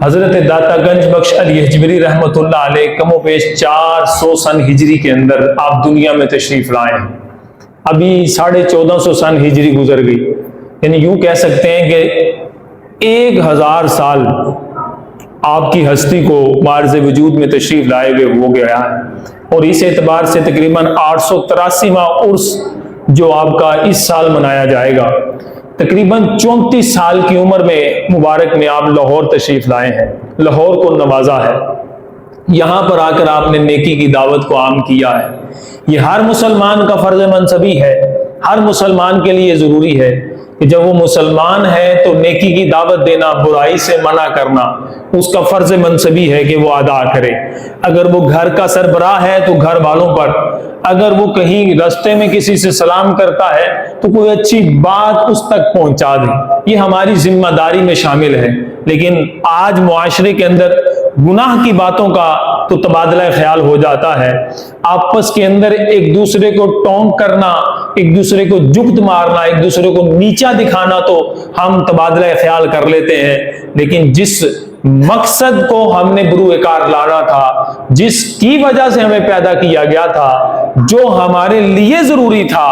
حضرت داتا گنج بخش علی حجویری رحمۃ اللہ علیہ کم و بیش 400 سن ہجری کے اندر آپ دنیا میں تشریف لائے ہیں۔ ابھی 1450 سن ہجری گزر گئی، یعنی یوں کہہ سکتے ہیں کہ 1000 سال آپ کی ہستی کو معرض وجود میں تشریف لائے ہوئے ہو گیا ہے، اور اس اعتبار سے تقریباً 883واں عرس جو آپ کا اس سال منایا جائے گا۔ تقریباً 34 سال کی عمر میں مبارک میں آپ لاہور تشریف لائے ہیں، لاہور کو نوازا ہے، یہاں پر آ کر آپ نے نیکی کی دعوت کو عام کیا ہے۔ یہ ہر مسلمان کا فرض منصبی ہے، ہر مسلمان کے لیے ضروری ہے کہ جب وہ مسلمان ہے تو نیکی کی دعوت دینا، برائی سے منع کرنا اس کا فرض منصبی ہے کہ وہ ادا کرے۔ اگر وہ گھر کا سربراہ ہے تو گھر والوں پر، اگر وہ کہیں راستے میں کسی سے سلام کرتا ہے تو کوئی اچھی بات اس تک پہنچا دے، یہ ہماری ذمہ داری میں شامل ہے۔ لیکن آج معاشرے کے اندر گناہ کی باتوں کا تو تبادلہ خیال ہو جاتا ہے، آپس کے اندر ایک دوسرے کو ٹونک کرنا، ایک دوسرے کو جگت مارنا، ایک دوسرے کو نیچا دکھانا تو ہم تبادلہ خیال کر لیتے ہیں، لیکن جس مقصد کو ہم نے بروئے کار لانا تھا، جس کی وجہ سے ہمیں پیدا کیا گیا تھا، جو ہمارے لیے ضروری تھا،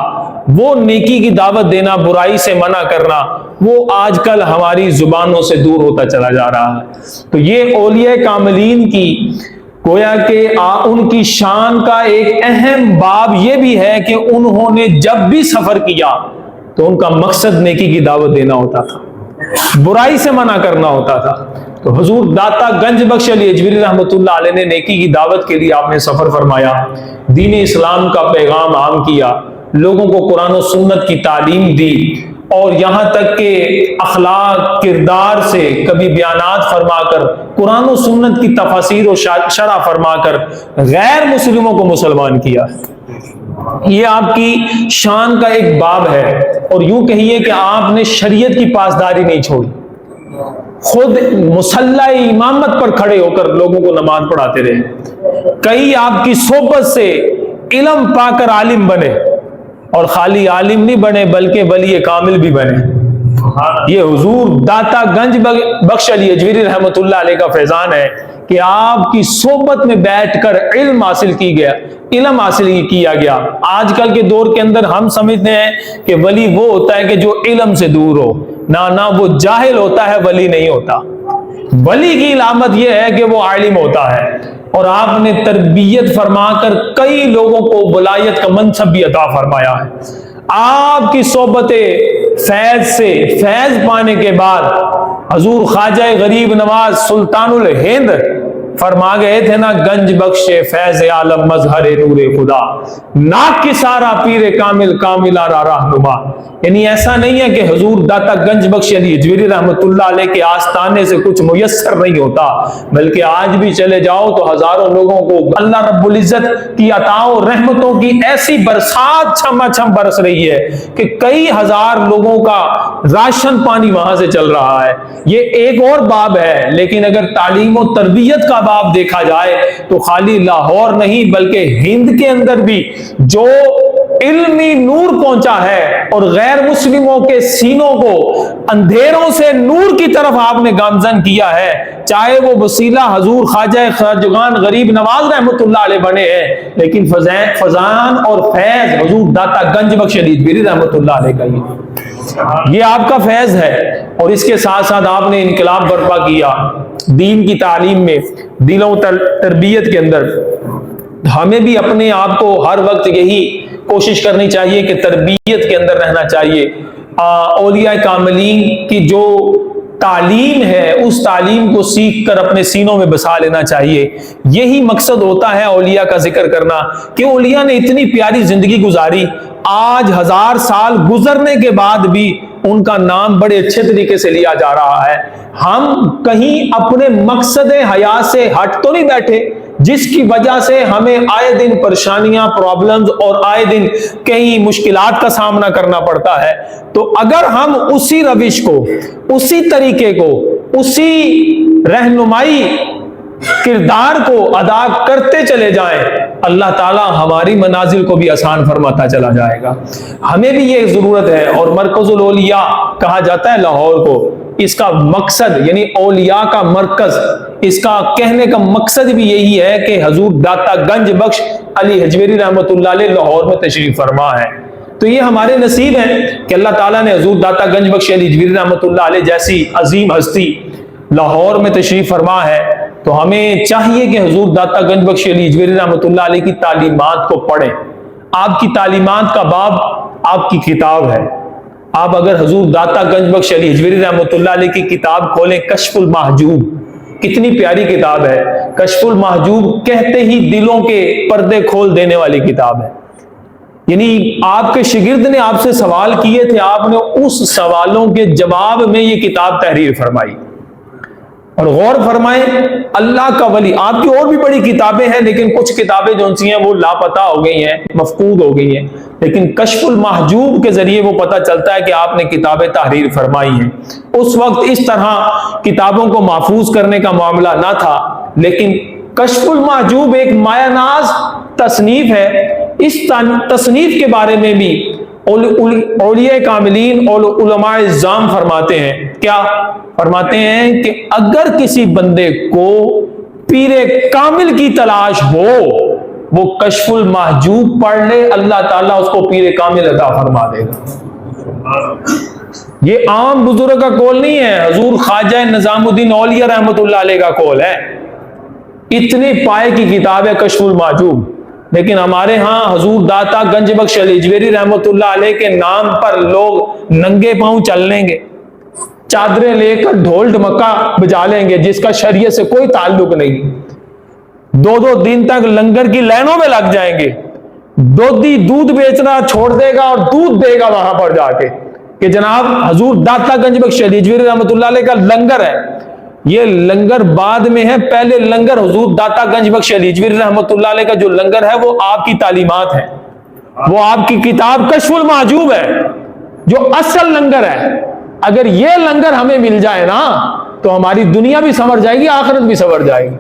وہ نیکی کی دعوت دینا، برائی سے منع کرنا، وہ آج کل ہماری زبانوں سے دور ہوتا چلا جا رہا ہے۔ تو یہ اولیاء کاملین کی گویا کہ ان کی شان کا ایک اہم باب یہ بھی ہے کہ انہوں نے جب بھی سفر کیا تو ان کا مقصد نیکی کی دعوت دینا ہوتا تھا، برائی سے منع کرنا ہوتا تھا۔ تو حضور داتا گنج بخش علی حجویری رحمۃ اللہ علیہ نے نیکی کی دعوت کے لیے آپ نے سفر فرمایا، دین اسلام کا پیغام عام کیا، لوگوں کو قرآن و سنت کی تعلیم دی، اور یہاں تک کہ اخلاق کردار سے کبھی بیانات فرما کر، قرآن و سنت کی تفاسیر و شرح فرما کر غیر مسلموں کو مسلمان کیا۔ یہ آپ کی شان کا ایک باب ہے، اور یوں کہیے کہ آپ نے شریعت کی پاسداری نہیں چھوڑی، خود مصلی امامت پر کھڑے ہو کر لوگوں کو نماز پڑھاتے رہے۔ کئی آپ کی صحبت سے علم پا کر عالم بنے، اور خالی عالم نہیں بنے بلکہ ولی کامل بھی بنے۔ یہ حضور داتا گنج بخش علی حجویری رحمۃ اللہ علیہ کا فیضان ہے کہ آپ کی صحبت میں بیٹھ کر علم حاصل کیا گیا۔ آج کل کے دور کے اندر ہم سمجھتے ہیں کہ ولی وہ ہوتا ہے کہ جو علم سے دور ہو، نہ وہ جاہل ہوتا ہے، ولی نہیں ہوتا۔ ولی کی علامت یہ ہے کہ وہ عالم ہوتا ہے، اور آپ نے تربیت فرما کر کئی لوگوں کو ولایت کا منصب بھی عطا فرمایا ہے۔ آپ کی صحبت فیض سے فیض پانے کے بعد حضور خواجہ غریب نواز سلطان الہند فرما گئے تھے نا، گنج بخش فیض عالم مظہر نور خدا، ناک کی سارا پیر کامل کاملہ رہنما۔ یعنی ایسا نہیں ہے کہ حضور داتا گنج بخش علی حجویری رحمۃ اللہ علیہ کے آستانے سے کچھ میسر نہیں ہوتا، بلکہ آج بھی چلے جاؤ تو ہزاروں لوگوں کو اللہ رب العزت کی عطاؤں رحمتوں کی ایسی برسات چھما چھم برس رہی ہے کہ کئی ہزار لوگوں کا راشن پانی وہاں سے چل رہا ہے۔ یہ ایک اور باب ہے، لیکن اگر تعلیم و تربیت کا باب دیکھا جائے تو خالی لاہور نہیں بلکہ ہند کے اندر بھی جو علمی نور پہنچا ہے، اور غیر مسلموں کے سینوں کو اندھیروں سے نور کی طرف آپ نے گامزن کیا ہے، چاہے وہ وسیلہ حضور خواجہ خواجگان غریب نواز رحمۃ اللہ علیہ بنے ہیں، لیکن فضان اور فیض حضور داتا گنج بخش علی حجویری رحمۃ اللہ علیہ کا یہ آپ کا فیض ہے۔ اور اس کے ساتھ ساتھ آپ نے انقلاب برپا کیا دین کی تعلیم میں، دین و تربیت کے اندر۔ ہمیں بھی اپنے آپ کو ہر وقت یہی کوشش کرنی چاہیے کہ تربیت کے اندر رہنا چاہیے، اولیاء کاملین کی جو تعلیم ہے اس تعلیم کو سیکھ کر اپنے سینوں میں بسا لینا چاہیے۔ یہی مقصد ہوتا ہے اولیاء کا ذکر کرنا، کہ اولیاء نے اتنی پیاری زندگی گزاری، آج 1000 سال گزرنے کے بعد بھی ان کا نام بڑے اچھے طریقے سے لیا جا رہا ہے۔ ہم کہیں اپنے مقصد حیات سے ہٹ تو نہیں بیٹھے، جس کی وجہ سے ہمیں آئے دن پریشانیاں، پرابلمز اور آئے دن کئی مشکلات کا سامنا کرنا پڑتا ہے۔ تو اگر ہم اسی روش کو، اسی طریقے کو، اسی رہنمائی کردار کو ادا کرتے چلے جائیں، اللہ تعالیٰ ہماری منازل کو بھی آسان فرماتا چلا جائے گا۔ ہمیں بھی یہ ضرورت ہے، اور مرکز الاولیاء کہا جاتا ہے لاہور کو، اس کا مقصد یعنی اولیاء کا مرکز، اس کا کہنے کا مقصد بھی یہی ہے کہ حضور داتا گنج بخش علی حجویری رحمۃ اللہ علیہ لاہور میں تشریف فرما ہے۔ تو یہ ہمارے نصیب ہیں کہ اللہ تعالیٰ نے حضور داتا گنج بخش علی حجویری رحمۃ اللہ علیہ جیسی عظیم ہستی لاہور میں تشریف فرما ہے۔ تو ہمیں چاہیے کہ حضور داتا گنج بخش علی حجویری رحمۃ اللہ علیہ کی تعلیمات کو پڑھیں۔ آپ کی تعلیمات کا باب آپ کی کتاب ہے۔ آپ اگر حضور داتا گنج بخش علی حجویری رحمۃ اللہ علیہ کی کتاب کھولیں، کشف المحجوب، کتنی پیاری کتاب ہے۔ کشف المحجوب کہتے ہی دلوں کے پردے کھول دینے والی کتاب ہے۔ یعنی آپ کے شاگرد نے آپ سے سوال کیے تھے، آپ نے اس سوالوں کے جواب میں یہ کتاب تحریر فرمائی۔ اور غور فرمائیں، اللہ کا ولی، آپ کی اور بھی بڑی کتابیں ہیں لیکن کچھ کتابیں جو سی ہیں وہ لاپتہ ہو گئی ہیں، مفقود ہو گئی ہیں، لیکن کشف المحجوب کے ذریعے وہ پتہ چلتا ہے کہ آپ نے کتابیں تحریر فرمائی ہیں۔ اس وقت اس طرح کتابوں کو محفوظ کرنے کا معاملہ نہ تھا، لیکن کشف المحجوب ایک مایہ ناز تصنیف ہے۔ اس تصنیف کے بارے میں بھی اولیاء کاملین اور علماء اعظام فرماتے ہیں، کیا فرماتے ہیں کہ اگر کسی بندے کو پیر کامل کی تلاش ہو، وہ کشف المحجوب پڑھ لے، اللہ تعالیٰ اس کو پیر کامل عطا فرما دے گا۔ یہ عام بزرگ کا قول نہیں ہے، حضور خواجہ نظام الدین اولیاء رحمۃ اللہ علیہ کا قول ہے۔ اتنے پائے کی کتاب ہے کشف المحجوب، لیکن ہمارے ہاں حضور داتا گنج بخش علی حجویری رحمۃ اللہ علیہ کے نام پر لوگ ننگے پاؤں چل لیں گے، چادریں لے کر ڈھول ڈمکا بجا لیں گے جس کا شریعت سے کوئی تعلق نہیں، 2 دن تک لنگر کی لائنوں میں لگ جائیں گے، دودھ بیچنا چھوڑ دے گا اور دودھ دے گا وہاں پر جا کے کہ جناب حضور داتا گنج بخش علی حجویری رحمۃ اللہ علیہ کا لنگر ہے۔ یہ لنگر بعد میں ہے، پہلے لنگر حضور داتا گنج بخش علی حجویری رحمۃ اللہ علیہ کا جو لنگر ہے وہ آپ کی تعلیمات ہے، وہ آپ کی کتاب کشف المحجوب ہے جو اصل لنگر ہے۔ اگر یہ لنگر ہمیں مل جائے نا تو ہماری دنیا بھی سنور جائے گی، آخرت بھی سنور جائے گی۔